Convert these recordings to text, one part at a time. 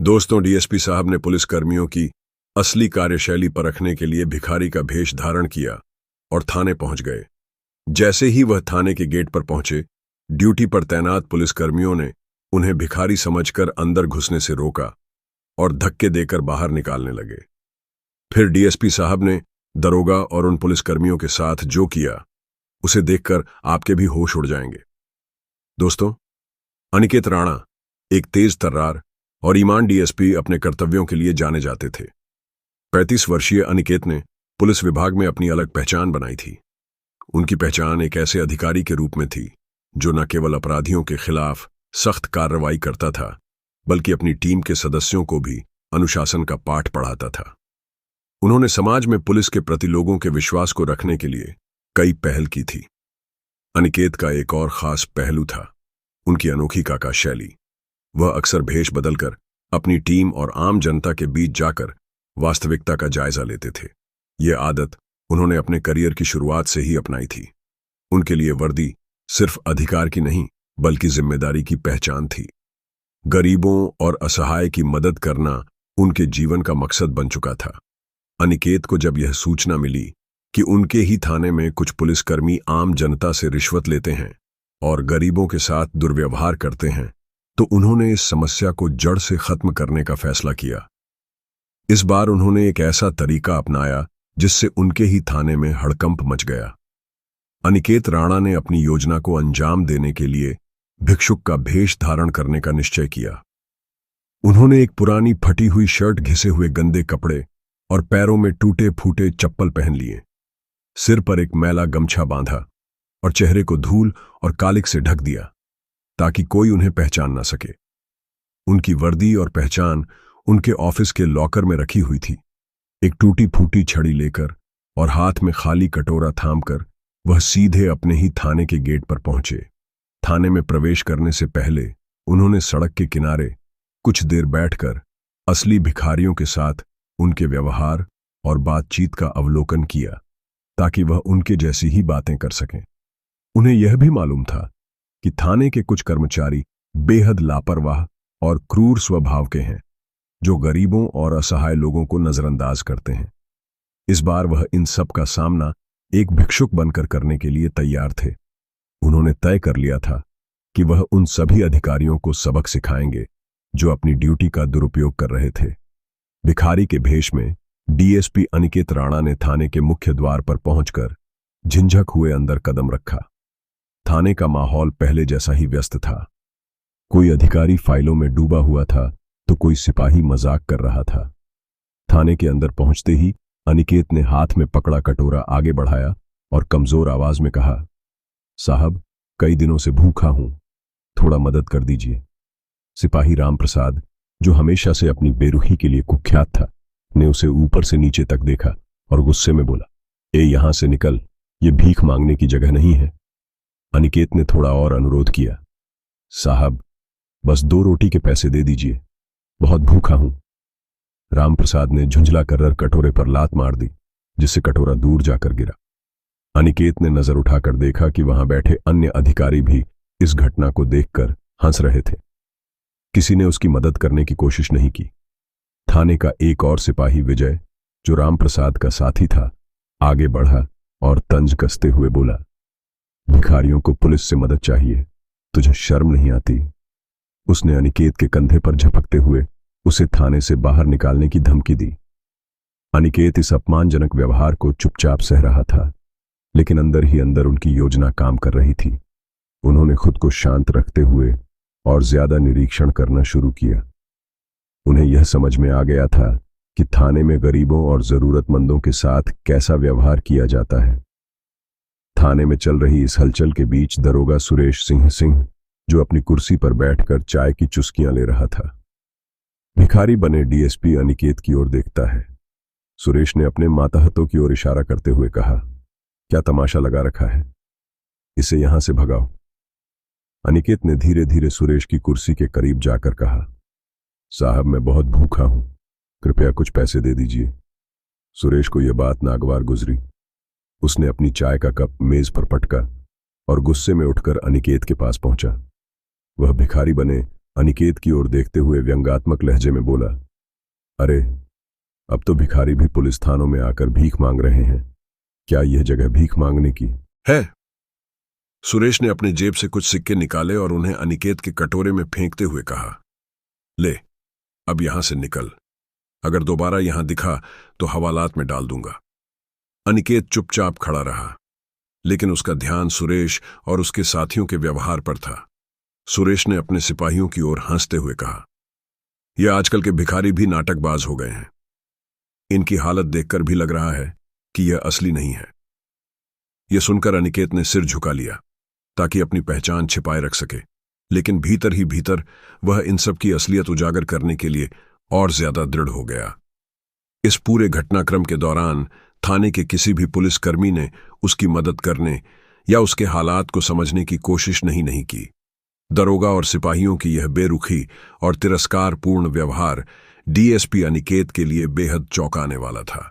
दोस्तों, डीएसपी साहब ने पुलिस कर्मियों की असली कार्यशैली परखने के लिए भिखारी का भेष धारण किया और थाने पहुंच गए। जैसे ही वह थाने के गेट पर पहुंचे, ड्यूटी पर तैनात पुलिसकर्मियों ने उन्हें भिखारी समझकर अंदर घुसने से रोका और धक्के देकर बाहर निकालने लगे। फिर डीएसपी साहब ने दरोगा और उन पुलिसकर्मियों के साथ जो किया, उसे देखकर आपके भी होश उड़ जाएंगे। दोस्तों, अनिकेत राणा एक तेज तर्रार और ईमान डीएसपी अपने कर्तव्यों के लिए जाने जाते थे। 35 वर्षीय अनिकेत ने पुलिस विभाग में अपनी अलग पहचान बनाई थी। उनकी पहचान एक ऐसे अधिकारी के रूप में थी जो न केवल अपराधियों के खिलाफ सख्त कार्रवाई करता था, बल्कि अपनी टीम के सदस्यों को भी अनुशासन का पाठ पढ़ाता था। उन्होंने समाज में पुलिस के प्रति लोगों के विश्वास को रखने के लिए कई पहल की थी। अनिकेत का एक और खास पहलू था उनकी अनोखी काका शैली। वह अक्सर भेष बदलकर अपनी टीम और आम जनता के बीच जाकर वास्तविकता का जायजा लेते थे। यह आदत उन्होंने अपने करियर की शुरुआत से ही अपनाई थी। उनके लिए वर्दी सिर्फ अधिकार की नहीं, बल्कि जिम्मेदारी की पहचान थी। गरीबों और असहाय की मदद करना उनके जीवन का मकसद बन चुका था। अनिकेत को जब यह सूचना मिली कि उनके ही थाने में कुछ पुलिसकर्मी आम जनता से रिश्वत लेते हैं और गरीबों के साथ दुर्व्यवहार करते हैं, तो उन्होंने इस समस्या को जड़ से खत्म करने का फैसला किया। इस बार उन्होंने एक ऐसा तरीका अपनाया जिससे उनके ही थाने में हड़कंप मच गया। अनिकेत राणा ने अपनी योजना को अंजाम देने के लिए भिक्षुक का भेष धारण करने का निश्चय किया। उन्होंने एक पुरानी फटी हुई शर्ट, घिसे हुए गंदे कपड़े और पैरों में टूटे फूटे चप्पल पहन लिए। सिर पर एक मैला गमछा बांधा और चेहरे को धूल और कालिक से ढक दिया ताकि कोई उन्हें पहचान ना सके। उनकी वर्दी और पहचान उनके ऑफिस के लॉकर में रखी हुई थी। एक टूटी फूटी छड़ी लेकर और हाथ में खाली कटोरा थामकर वह सीधे अपने ही थाने के गेट पर पहुंचे। थाने में प्रवेश करने से पहले उन्होंने सड़क के किनारे कुछ देर बैठकर असली भिखारियों के साथ उनके व्यवहार और बातचीत का अवलोकन किया, ताकि वह उनके जैसी ही बातें कर सकें। उन्हें यह भी मालूम था कि थाने के कुछ कर्मचारी बेहद लापरवाह और क्रूर स्वभाव के हैं, जो गरीबों और असहाय लोगों को नजरअंदाज करते हैं। इस बार वह इन सब का सामना एक भिक्षुक बनकर करने के लिए तैयार थे। उन्होंने तय कर लिया था कि वह उन सभी अधिकारियों को सबक सिखाएंगे जो अपनी ड्यूटी का दुरुपयोग कर रहे थे। भिखारी के भेष में डीएसपी अनिकेत राणा ने थाने के मुख्य द्वार पर पहुंचकर झिंझक हुए अंदर कदम रखा। थाने का माहौल पहले जैसा ही व्यस्त था। कोई अधिकारी फाइलों में डूबा हुआ था तो कोई सिपाही मजाक कर रहा था। थाने के अंदर पहुंचते ही अनिकेत ने हाथ में पकड़ा कटोरा आगे बढ़ाया और कमजोर आवाज में कहा, साहब, कई दिनों से भूखा हूं, थोड़ा मदद कर दीजिए। सिपाही राम प्रसाद, जो हमेशा से अपनी बेरुखी के लिए कुख्यात था, ने उसे ऊपर से नीचे तक देखा और गुस्से में बोला, ए, यहां से निकल, ये भीख मांगने की जगह नहीं है। अनिकेत ने थोड़ा और अनुरोध किया, साहब, बस 2 रोटी के पैसे दे दीजिए, बहुत भूखा हूं। रामप्रसाद ने झुंझला कर कटोरे पर लात मार दी, जिससे कटोरा दूर जाकर गिरा। अनिकेत ने नजर उठाकर देखा कि वहां बैठे अन्य अधिकारी भी इस घटना को देखकर हंस रहे थे। किसी ने उसकी मदद करने की कोशिश नहीं की। थाने का एक और सिपाही विजय, जो रामप्रसाद का साथी था, आगे बढ़ा और तंज कसते हुए बोला, भिखारियों को पुलिस से मदद चाहिए, तुझे शर्म नहीं आती? उसने अनिकेत के कंधे पर झपकते हुए उसे थाने से बाहर निकालने की धमकी दी। अनिकेत इस अपमानजनक व्यवहार को चुपचाप सह रहा था, लेकिन अंदर ही अंदर उनकी योजना काम कर रही थी। उन्होंने खुद को शांत रखते हुए और ज्यादा निरीक्षण करना शुरू किया। उन्हें यह समझ में आ गया था कि थाने में गरीबों और जरूरतमंदों के साथ कैसा व्यवहार किया जाता है। थाने में चल रही इस हलचल के बीच दरोगा सुरेश सिंह, जो अपनी कुर्सी पर बैठकर चाय की चुस्कियां ले रहा था, भिखारी बने डीएसपी अनिकेत की ओर देखता है। सुरेश ने अपने मातहतों की ओर इशारा करते हुए कहा, क्या तमाशा लगा रखा है, इसे यहां से भगाओ। अनिकेत ने धीरे धीरे सुरेश की कुर्सी के करीब जाकर कहा, साहब, मैं बहुत भूखा हूं, कृपया कुछ पैसे दे दीजिए। सुरेश को यह बात नागवार गुजरी। उसने अपनी चाय का कप मेज पर पटका और गुस्से में उठकर अनिकेत के पास पहुंचा। वह भिखारी बने अनिकेत की ओर देखते हुए व्यंग्यात्मक लहजे में बोला, अरे, अब तो भिखारी भी पुलिस थानों में आकर भीख मांग रहे हैं। क्या यह जगह भीख मांगने की है? सुरेश ने अपने जेब से कुछ सिक्के निकाले और उन्हें अनिकेत के कटोरे में फेंकते हुए कहा, ले, अब यहां से निकल। अगर दोबारा यहां दिखा तो हवालात में डाल दूंगा। अनिकेत चुपचाप खड़ा रहा, लेकिन उसका ध्यान सुरेश और उसके साथियों के व्यवहार पर था। सुरेश ने अपने सिपाहियों की ओर हंसते हुए कहा, यह आजकल के भिखारी भी नाटकबाज हो गए हैं। इनकी हालत देखकर भी लग रहा है कि यह असली नहीं है। यह सुनकर अनिकेत ने सिर झुका लिया ताकि अपनी पहचान छिपाए रख सके, लेकिन भीतर ही भीतर वह इन सब की असलियत उजागर करने के लिए और ज्यादा दृढ़ हो गया। इस पूरे घटनाक्रम के दौरान थाने के किसी भी पुलिसकर्मी ने उसकी मदद करने या उसके हालात को समझने की कोशिश नहीं की। दरोगा और सिपाहियों की यह बेरुखी और तिरस्कारपूर्ण व्यवहार डीएसपी अनिकेत के लिए बेहद चौंकाने वाला था।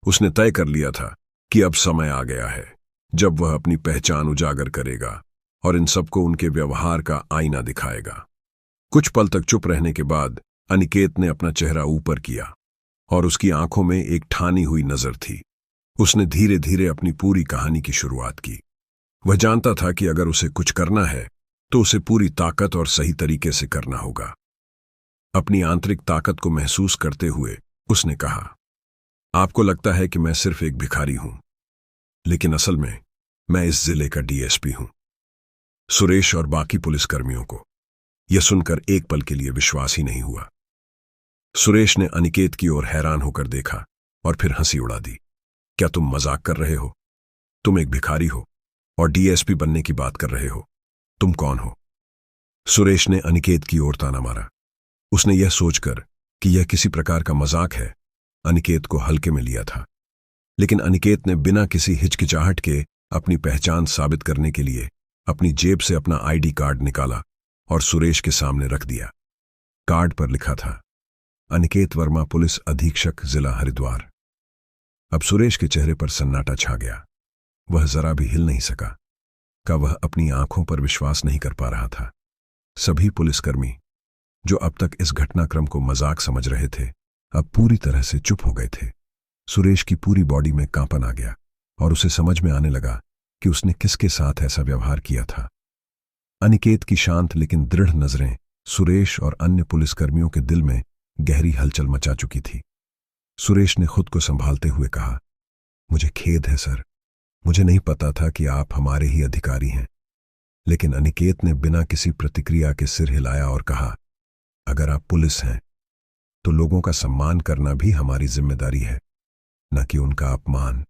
उसने तय कर लिया था कि अब समय आ गया है जब वह अपनी पहचान उजागर करेगा और इन सबको उनके व्यवहार का आईना दिखाएगा। कुछ पल तक चुप रहने के बाद अनिकेत ने अपना चेहरा ऊपर किया और उसकी आंखों में एक ठानी हुई नजर थी। उसने धीरे धीरे अपनी पूरी कहानी की शुरुआत की। वह जानता था कि अगर उसे कुछ करना है तो उसे पूरी ताकत और सही तरीके से करना होगा। अपनी आंतरिक ताकत को महसूस करते हुए उसने कहा, आपको लगता है कि मैं सिर्फ एक भिखारी हूं, लेकिन असल में मैं इस जिले का डीएसपी हूं। सुरेश और बाकी पुलिसकर्मियों को यह सुनकर एक पल के लिए विश्वास ही नहीं हुआ। सुरेश ने अनिकेत की ओर हैरान होकर देखा और फिर हंसी उड़ा दी। क्या तुम मजाक कर रहे हो? तुम एक भिखारी हो और डीएसपी बनने की बात कर रहे हो। तुम कौन हो? सुरेश ने अनिकेत की ओर ताना मारा। उसने यह सोचकर कि यह किसी प्रकार का मजाक है, अनिकेत को हल्के में लिया था। लेकिन अनिकेत ने बिना किसी हिचकिचाहट के अपनी पहचान साबित करने के लिए अपनी जेब से अपना आईडी कार्ड निकाला और सुरेश के सामने रख दिया। कार्ड पर लिखा था, अनिकेत वर्मा, पुलिस अधीक्षक, जिला हरिद्वार। अब सुरेश के चेहरे पर सन्नाटा छा गया। वह जरा भी हिल नहीं सका। वह अपनी आंखों पर विश्वास नहीं कर पा रहा था। सभी पुलिसकर्मी जो अब तक इस घटनाक्रम को मजाक समझ रहे थे, अब पूरी तरह से चुप हो गए थे। सुरेश की पूरी बॉडी में कांपन आ गया और उसे समझ में आने लगा कि उसने किसके साथ ऐसा व्यवहार किया था। अनिकेत की शांत लेकिन दृढ़ नजरें सुरेश और अन्य पुलिसकर्मियों के दिल में गहरी हलचल मचा चुकी थी। सुरेश ने खुद को संभालते हुए कहा, मुझे खेद है सर, मुझे नहीं पता था कि आप हमारे ही अधिकारी हैं। लेकिन अनिकेत ने बिना किसी प्रतिक्रिया के सिर हिलाया और कहा, अगर आप पुलिस हैं तो लोगों का सम्मान करना भी हमारी जिम्मेदारी है, न कि उनका अपमान।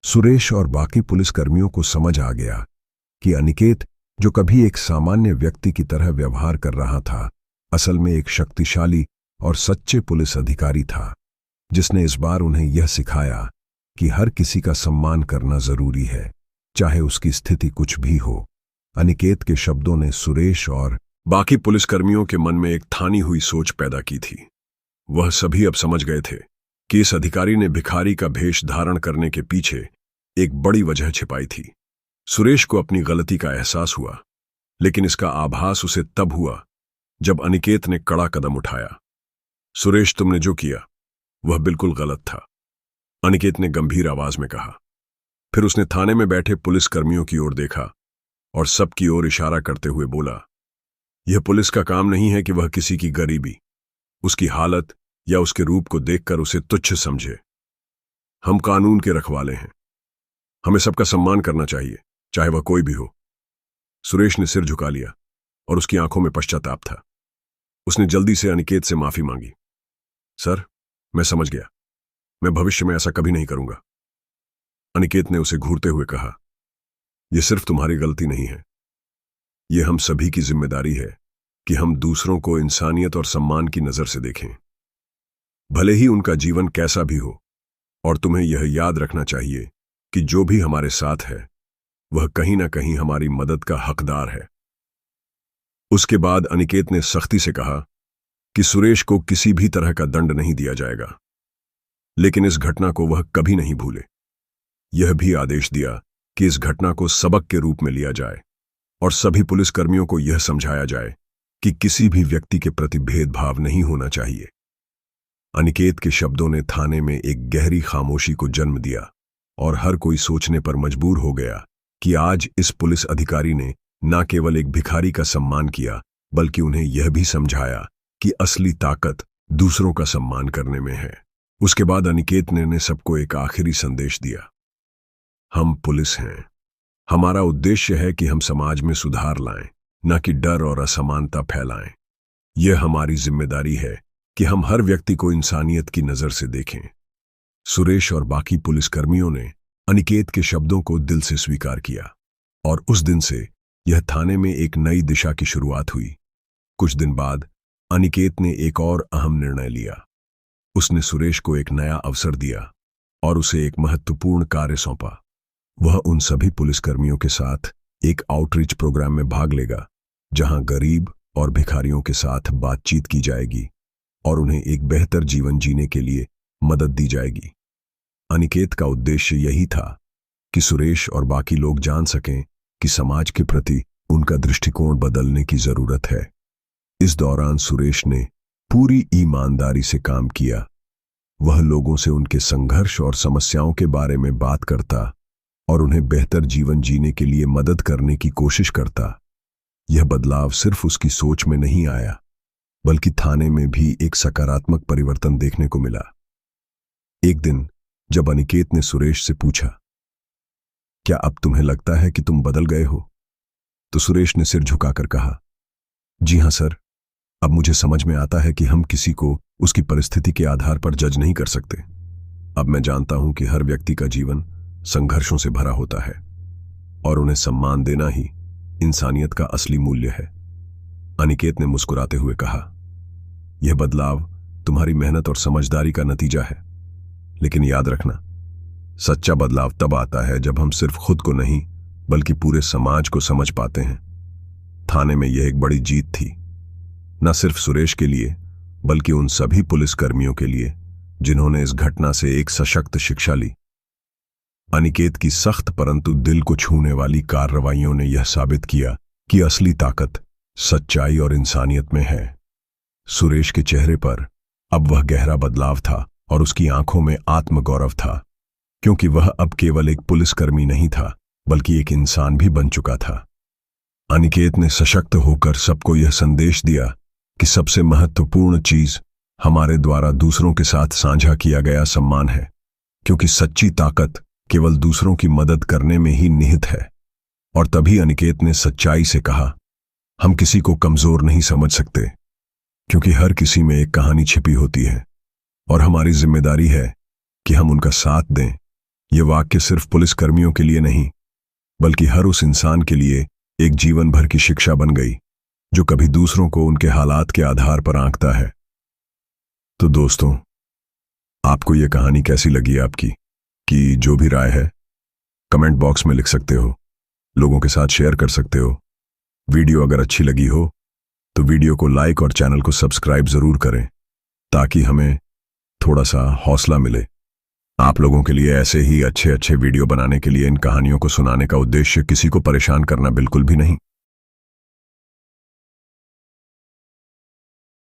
सुरेश और बाकी पुलिसकर्मियों को समझ आ गया कि अनिकेत, जो कभी एक सामान्य व्यक्ति की तरह व्यवहार कर रहा था, असल में एक शक्तिशाली और सच्चे पुलिस अधिकारी था, जिसने इस बार उन्हें यह सिखाया कि हर किसी का सम्मान करना जरूरी है, चाहे उसकी स्थिति कुछ भी हो। अनिकेत के शब्दों ने सुरेश और बाकी पुलिसकर्मियों के मन में एक ठानी हुई सोच पैदा की थी। वह सभी अब समझ गए थे कि इस अधिकारी ने भिखारी का भेष धारण करने के पीछे एक बड़ी वजह छिपाई थी। सुरेश को अपनी गलती का एहसास हुआ, लेकिन इसका आभास उसे तब हुआ जब अनिकेत ने कड़ा कदम उठाया। सुरेश, तुमने जो किया वह बिल्कुल गलत था, अनिकेत ने गंभीर आवाज में कहा। फिर उसने थाने में बैठे पुलिसकर्मियों की ओर देखा और सबकी ओर इशारा करते हुए बोला, यह पुलिस का काम नहीं है कि वह किसी की गरीबी, उसकी हालत या उसके रूप को देखकर उसे तुच्छ समझे। हम कानून के रखवाले हैं, हमें सबका सम्मान करना चाहिए, चाहे वह कोई भी हो। सुरेश ने सिर झुका लिया और उसकी आंखों में पश्चाताप था। उसने जल्दी से अनिकेत से माफी मांगी। सर, मैं समझ गया, मैं भविष्य में ऐसा कभी नहीं करूंगा। अनिकेत ने उसे घूरते हुए कहा, यह सिर्फ तुम्हारी गलती नहीं है, यह हम सभी की जिम्मेदारी है कि हम दूसरों को इंसानियत और सम्मान की नजर से देखें, भले ही उनका जीवन कैसा भी हो। और तुम्हें यह याद रखना चाहिए कि जो भी हमारे साथ है वह कहीं ना कहीं हमारी मदद का हकदार है। उसके बाद अनिकेत ने सख्ती से कहा कि सुरेश को किसी भी तरह का दंड नहीं दिया जाएगा, लेकिन इस घटना को वह कभी नहीं भूले। यह भी आदेश दिया कि इस घटना को सबक के रूप में लिया जाए और सभी पुलिसकर्मियों को यह समझाया जाए कि किसी भी व्यक्ति के प्रति भेदभाव नहीं होना चाहिए। अनिकेत के शब्दों ने थाने में एक गहरी खामोशी को जन्म दिया और हर कोई सोचने पर मजबूर हो गया कि आज इस पुलिस अधिकारी ने न केवल एक भिखारी का सम्मान किया, बल्कि उन्हें यह भी समझाया कि असली ताकत दूसरों का सम्मान करने में है। उसके बाद अनिकेत ने सबको एक आखिरी संदेश दिया। हम पुलिस हैं। हमारा उद्देश्य है कि हम समाज में सुधार लाएं, न कि डर और असमानता फैलाएं। यह हमारी जिम्मेदारी है कि हम हर व्यक्ति को इंसानियत की नजर से देखें। सुरेश और बाकी पुलिसकर्मियों ने अनिकेत के शब्दों को दिल से स्वीकार किया और उस दिन से यह थाने में एक नई दिशा की शुरुआत हुई। कुछ दिन बाद अनिकेत ने एक और अहम निर्णय लिया। उसने सुरेश को एक नया अवसर दिया और उसे एक महत्वपूर्ण कार्य सौंपा। वह उन सभी पुलिसकर्मियों के साथ एक आउटरीच प्रोग्राम में भाग लेगा, जहां गरीब और भिखारियों के साथ बातचीत की जाएगी और उन्हें एक बेहतर जीवन जीने के लिए मदद दी जाएगी। अनिकेत का उद्देश्य यही था कि सुरेश और बाकी लोग जान सकें कि समाज के प्रति उनका दृष्टिकोण बदलने की जरूरत है। इस दौरान सुरेश ने पूरी ईमानदारी से काम किया। वह लोगों से उनके संघर्ष और समस्याओं के बारे में बात करता और उन्हें बेहतर जीवन जीने के लिए मदद करने की कोशिश करता। यह बदलाव सिर्फ उसकी सोच में नहीं आया, बल्कि थाने में भी एक सकारात्मक परिवर्तन देखने को मिला। एक दिन जब अनिकेत ने सुरेश से पूछा, क्या अब तुम्हें लगता है कि तुम बदल गए हो? तो सुरेश ने सिर झुकाकर कहा, जी हां सर, अब मुझे समझ में आता है कि हम किसी को उसकी परिस्थिति के आधार पर जज नहीं कर सकते। अब मैं जानता हूं कि हर व्यक्ति का जीवन संघर्षों से भरा होता है और उन्हें सम्मान देना ही इंसानियत का असली मूल्य है। अनिकेत ने मुस्कुराते हुए कहा, यह बदलाव तुम्हारी मेहनत और समझदारी का नतीजा है। लेकिन याद रखना, सच्चा बदलाव तब आता है जब हम सिर्फ खुद को नहीं बल्कि पूरे समाज को समझ पाते हैं। थाने में यह एक बड़ी जीत थी, न सिर्फ सुरेश के लिए बल्कि उन सभी पुलिसकर्मियों के लिए जिन्होंने इस घटना से एक सशक्त शिक्षा ली। अनिकेत की सख्त परंतु दिल को छूने वाली कार्रवाइयों ने यह साबित किया कि असली ताकत सच्चाई और इंसानियत में है। सुरेश के चेहरे पर अब वह गहरा बदलाव था और उसकी आंखों में आत्मगौरव था, क्योंकि वह अब केवल एक पुलिसकर्मी नहीं था बल्कि एक इंसान भी बन चुका था। अनिकेत ने सशक्त होकर सबको यह संदेश दिया कि सबसे महत्वपूर्ण चीज हमारे द्वारा दूसरों के साथ साझा किया गया सम्मान है, क्योंकि सच्ची ताकत केवल दूसरों की मदद करने में ही निहित है। और तभी अनिकेत ने सच्चाई से कहा, हम किसी को कमजोर नहीं समझ सकते, क्योंकि हर किसी में एक कहानी छिपी होती है और हमारी जिम्मेदारी है कि हम उनका साथ दें। यह वाक्य सिर्फ पुलिसकर्मियों के लिए नहीं बल्कि हर उस इंसान के लिए एक जीवन भर की शिक्षा बन गई जो कभी दूसरों को उनके हालात के आधार पर आंकता है। तो दोस्तों, आपको यह कहानी कैसी लगी? आपकी कि जो भी राय है कमेंट बॉक्स में लिख सकते हो, लोगों के साथ शेयर कर सकते हो। वीडियो अगर अच्छी लगी हो तो वीडियो को लाइक और चैनल को सब्सक्राइब जरूर करें, ताकि हमें थोड़ा सा हौसला मिले। आप लोगों के लिए ऐसे ही अच्छे अच्छे वीडियो बनाने के लिए इन कहानियों को सुनाने का उद्देश्य किसी को परेशान करना बिल्कुल भी नहीं।